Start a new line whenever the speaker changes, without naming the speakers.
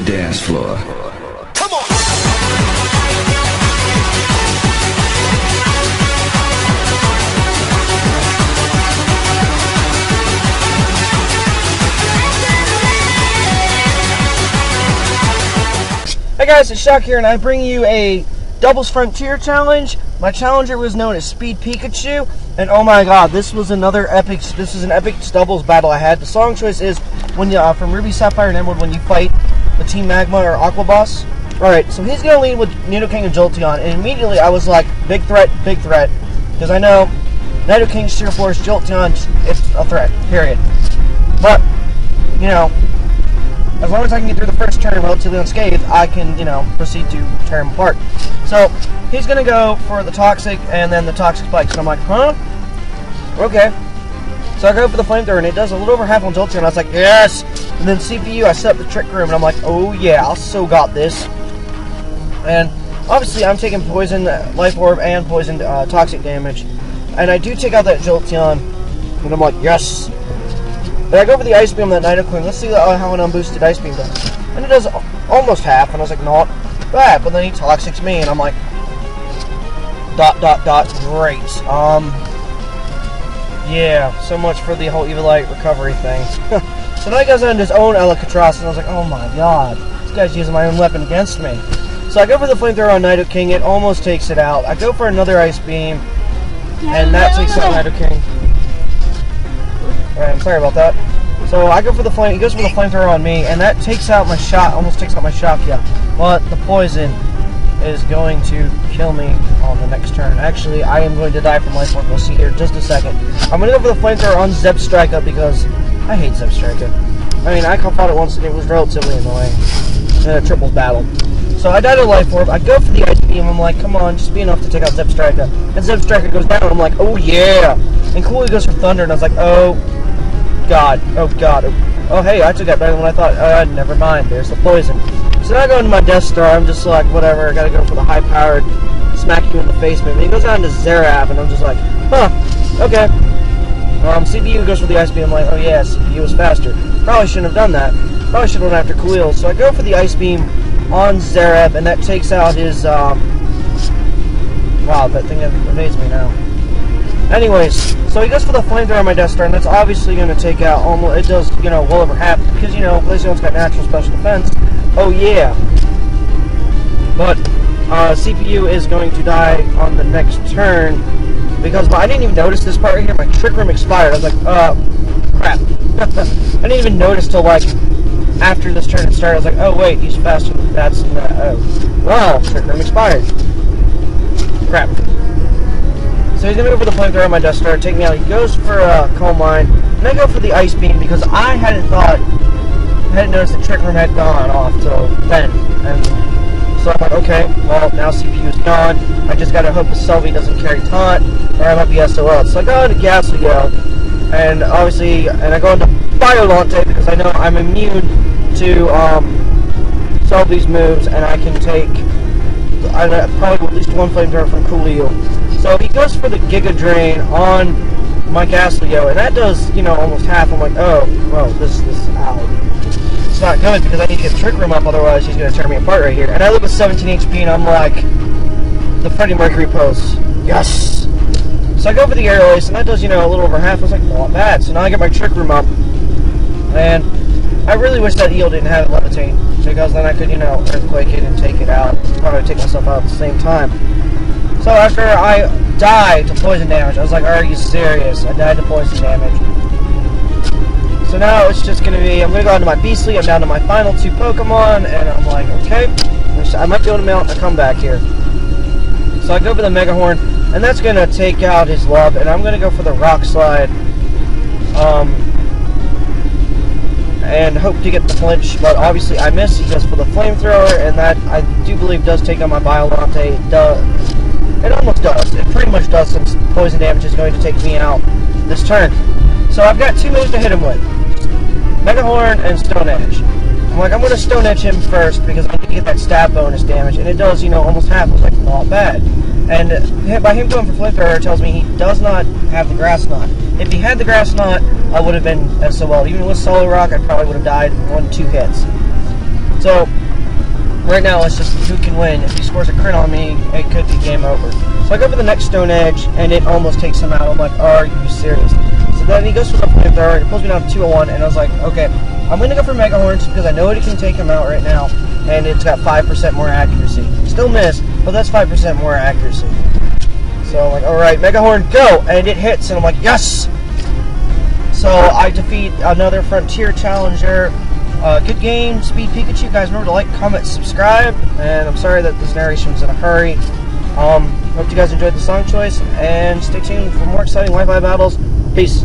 dance floor.
Come on!
Hey guys, it's Shock here, and I bring you a Doubles Frontier challenge. My challenger was known as Speed Pikachu, and oh my god, this was an epic doubles battle I had. The song choice is when you from Ruby, Sapphire, and Emerald when you fight the Team Magma or Aqua Boss. Alright, so he's gonna lead with Nidoking and Jolteon, and immediately I was like, big threat, because I know Nidoking, Sheer Force, Jolteon, it's a threat, period. But, you know, as long as I can get through the first turn relatively unscathed, I can, you know, proceed to tear him apart. So, he's going to go for the Toxic and then the Toxic Spikes. And I'm like, huh? Okay. So I go for the Flamethrower, and it does a little over half on Jolteon. I was like, yes! And then CPU, I set up the Trick Room, and I'm like, oh yeah, I so got this. And obviously, I'm taking Poison Life Orb and Poison Toxic damage. And I do take out that Jolteon, and I'm like, yes! And I go for the Ice Beam on that Nidoking. Let's see how an unboosted Ice Beam does. And it does almost half, and I was like, not bad. But then he Toxics me, and I'm like, ... great. Yeah, so much for the whole Evilite recovery thing. So now he goes on his own Alakatraz, and I was like, oh my god, this guy's using my own weapon against me. So I go for the Flamethrower on Nidoking, it almost takes it out. I go for another Ice Beam, and that takes out Nidoking. Alright, I'm sorry about that. So I go for the flame. He goes for the Flamethrower on me, and that takes out my shot. Almost takes out my shock, yeah. But the poison is going to kill me on the next turn. Actually, I am going to die from Life Orb. We'll see here in just a second. I'm going to go for the Flamethrower on Zebstrika because I hate Zebstrika. I mean, I fought it once and it was relatively annoying in a triples battle. So I died to Life Orb. I go for the Ice Beam. I'm like, come on, just be enough to take out Zebstrika. And Zebstrika goes down. I'm like, oh yeah. And Cooley goes for Thunder, and I was like, oh god, oh god, oh hey, I took that better than I thought. Never mind, there's the poison. So now I go into my Death Star, I'm just like, whatever, I gotta go for the high-powered smack you in the face move. And he goes down to Zerab, and I'm just like, huh, okay. CPU goes for the Ice Beam, I'm like, oh yeah, CPU was faster. Probably shouldn't have done that. Probably should have went after Khalil. So I go for the Ice Beam on Zerab, and that takes out his, wow, that thing evades me now. Anyways, so he goes for the Flamethrower on my Death Star, and that's obviously going to take out almost, it does, you know, well over half, because, you know, Glaceon's got natural special defense. Oh yeah. But, CPU is going to die on the next turn, because I didn't even notice this part right here, my Trick Room expired. I was like, crap. I didn't even notice till, like, after this turn started. I was like, oh wait, he's faster. That's not, oh. Well, Trick Room expired. Crap. So he's going to go for the Flamethrower on my Death Star, take me out. He goes for Coal Mine, and I go for the Ice Beam because I hadn't noticed the Trick Room had gone off till then. And so I'm like, okay, well, now CPU is gone. I just got to hope the Selvi doesn't carry Taunt, or I might be SOL. So I go into Gastly, and obviously, and I go into Biolante because I know I'm immune to Selvi's moves, and I can take probably at least one Flamethrower from Coolio. So he goes for the Giga Drain on my Gastly, and that does, you know, almost half. I'm like, oh, well, this ow. It's not good because I need to get Trick Room up, otherwise he's going to tear me apart right here. And I live with 17 HP, and I'm like, the Freddie Mercury pose. Yes! So I go for the Aerial Ace, and that does, you know, a little over half. I was like, not bad. So now I get my Trick Room up, and I really wish that Eel didn't have Levitate, because then I could, you know, Earthquake it and take it out. Probably take myself out at the same time. So after I died to poison damage, I was like, are you serious? I died to poison damage. So now it's just going to be, I'm going to go on to my Beastly, I'm down to my final two Pokemon, and I'm like, okay, I might be able to mount a comeback here. So I go for the Mega Horn, and that's going to take out his Love, and I'm going to go for the Rock Slide, and hope to get the flinch, but obviously I miss. He goes for the Flamethrower, and that, I do believe, does take out my Biolante. It almost does. It pretty much does, since poison damage is going to take me out this turn. So I've got two moves to hit him with. Mega Horn and Stone Edge. I'm like, I'm going to Stone Edge him first because I need to get that stab bonus damage. And it does, you know, almost half. I was like, not bad. And by him going for Flamethrower, it tells me he does not have the Grass Knot. If he had the Grass Knot, I would have been SOL. Even with Solar Rock, I probably would have died in 1-2 hits. So Right now, it's just who can win. If he scores a crit on me, it could be game over. So I go for the next Stone Edge, and it almost takes him out. I'm like, are you serious? So then he goes for the flamethrower, it pulls me down to 201, and I was like, okay, I'm going to go for Mega Horns because I know it can take him out right now, and it's got 5% more accuracy. Still miss, but that's 5% more accuracy. So I'm like, alright, Mega Horn, go! And it hits, and I'm like, yes! So I defeat another Frontier Challenger. Good game, Speed Pikachu. Guys, remember to like, comment, subscribe. And I'm sorry that this narration was in a hurry. Hope you guys enjoyed the song choice. And stay tuned for more exciting Wi-Fi battles. Peace.